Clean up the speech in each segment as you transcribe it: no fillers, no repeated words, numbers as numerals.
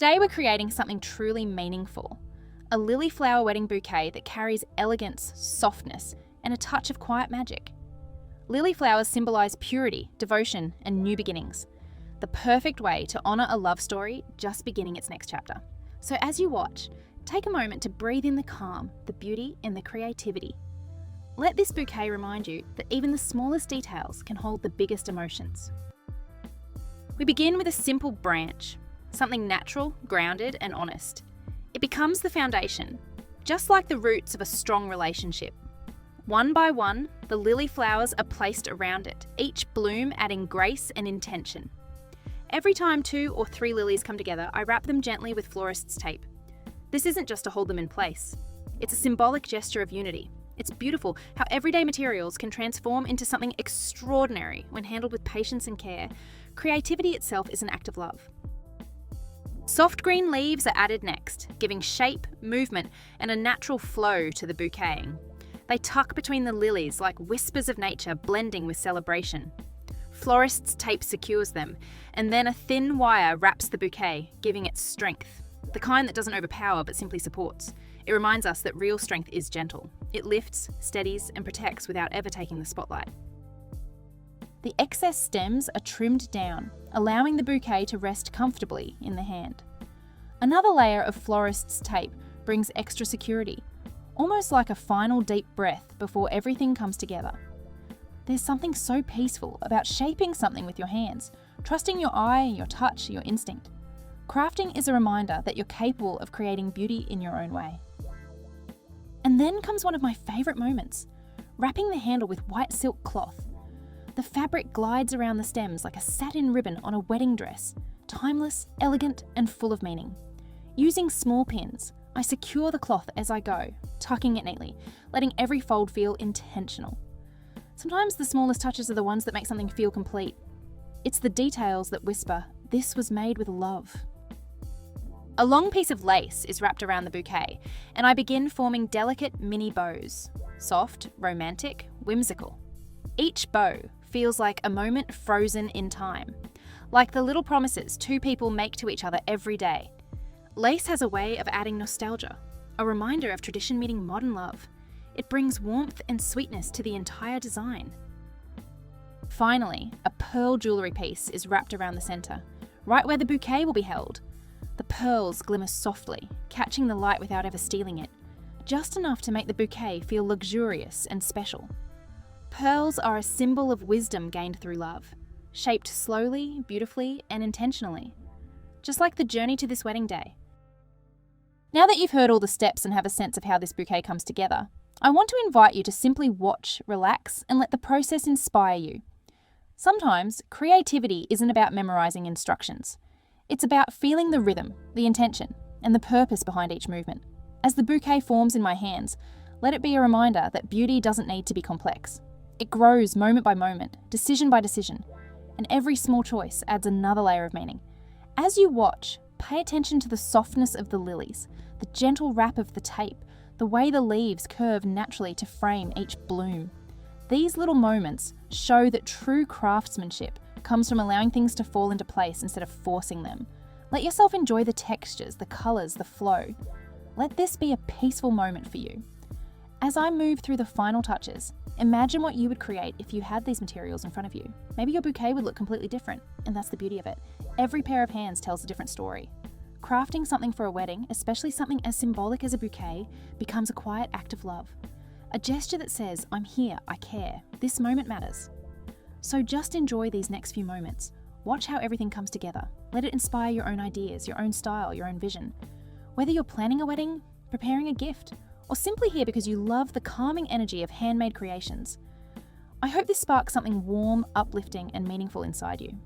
Today we're creating something truly meaningful. A lily flower wedding bouquet that carries elegance, softness, and a touch of quiet magic. Lily flowers symbolize purity, devotion, and new beginnings. The perfect way to honor a love story just beginning its next chapter. So as you watch, take a moment to breathe in the calm, the beauty, and the creativity. Let this bouquet remind you that even the smallest details can hold the biggest emotions. We begin with a simple branch, something natural, grounded, and honest. It becomes the foundation, just like the roots of a strong relationship. One by one, the lily flowers are placed around it, each bloom adding grace and intention. Every time 2 or 3 lilies come together, I wrap them gently with florist's tape. This isn't just to hold them in place. It's a symbolic gesture of unity. It's beautiful how everyday materials can transform into something extraordinary when handled with patience and care. Creativity itself is an act of love. Soft green leaves are added next, giving shape, movement, and a natural flow to the bouqueting. They tuck between the lilies like whispers of nature blending with celebration. Florist's tape secures them, and then a thin wire wraps the bouquet, giving it strength. The kind that doesn't overpower but simply supports. It reminds us that real strength is gentle. It lifts, steadies, and protects without ever taking the spotlight. The excess stems are trimmed down, allowing the bouquet to rest comfortably in the hand. Another layer of florist's tape brings extra security, almost like a final deep breath before everything comes together. There's something so peaceful about shaping something with your hands, trusting your eye, your touch, your instinct. Crafting is a reminder that you're capable of creating beauty in your own way. And then comes one of my favourite moments, wrapping the handle with white silk cloth. The fabric glides around the stems like a satin ribbon on a wedding dress, timeless, elegant, and full of meaning. Using small pins, I secure the cloth as I go, tucking it neatly, letting every fold feel intentional. Sometimes the smallest touches are the ones that make something feel complete. It's the details that whisper, "This was made with love." A long piece of lace is wrapped around the bouquet, and I begin forming delicate mini bows. Soft, romantic, whimsical. Each bow feels like a moment frozen in time, like the little promises 2 people make to each other every day. Lace has a way of adding nostalgia, a reminder of tradition meeting modern love. It brings warmth and sweetness to the entire design. Finally, a pearl jewellery piece is wrapped around the centre, right where the bouquet will be held. The pearls glimmer softly, catching the light without ever stealing it, just enough to make the bouquet feel luxurious and special. Pearls are a symbol of wisdom gained through love, shaped slowly, beautifully, and intentionally, just like the journey to this wedding day. Now that you've heard all the steps and have a sense of how this bouquet comes together, I want to invite you to simply watch, relax, and let the process inspire you. Sometimes, creativity isn't about memorizing instructions. It's about feeling the rhythm, the intention, and the purpose behind each movement. As the bouquet forms in my hands, let it be a reminder that beauty doesn't need to be complex. It grows moment by moment, decision by decision, and every small choice adds another layer of meaning. As you watch, pay attention to the softness of the lilies, the gentle wrap of the tape, the way the leaves curve naturally to frame each bloom. These little moments show that true craftsmanship comes from allowing things to fall into place instead of forcing them. Let yourself enjoy the textures, the colours, the flow. Let this be a peaceful moment for you. As I move through the final touches, imagine what you would create if you had these materials in front of you. Maybe your bouquet would look completely different, and that's the beauty of it. Every pair of hands tells a different story. Crafting something for a wedding, especially something as symbolic as a bouquet, becomes a quiet act of love. A gesture that says, "I'm here, I care, this moment matters." So just enjoy these next few moments. Watch how everything comes together. Let it inspire your own ideas, your own style, your own vision. Whether you're planning a wedding, preparing a gift, or simply here because you love the calming energy of handmade creations, I hope this sparks something warm, uplifting, and meaningful inside you.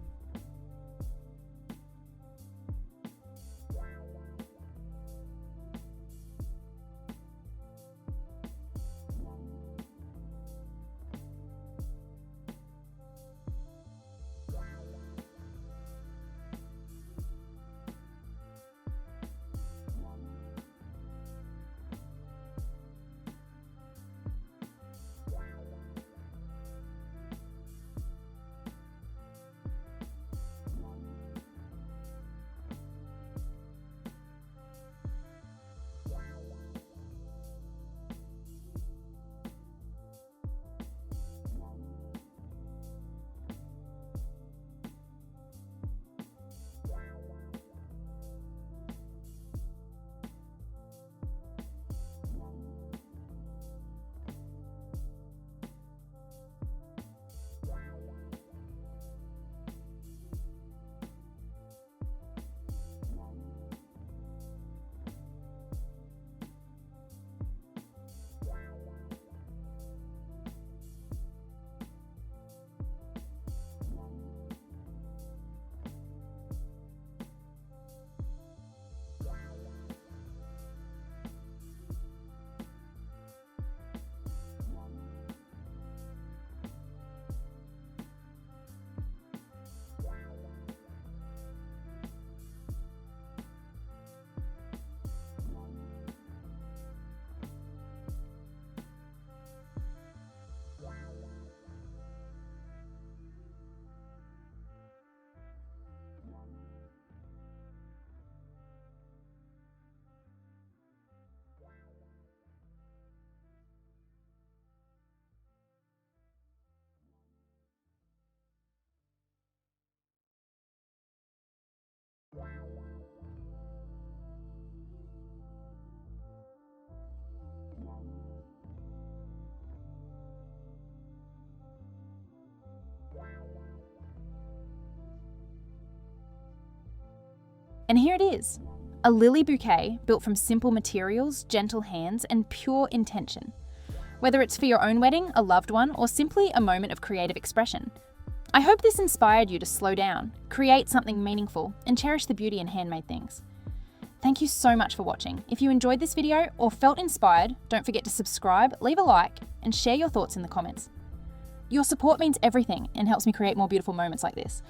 And here it is, a lily bouquet built from simple materials, gentle hands, and pure intention. Whether it's for your own wedding, a loved one, or simply a moment of creative expression. I hope this inspired you to slow down, create something meaningful, and cherish the beauty in handmade things. Thank you so much for watching. If you enjoyed this video or felt inspired, don't forget to subscribe, leave a like, and share your thoughts in the comments. Your support means everything and helps me create more beautiful moments like this.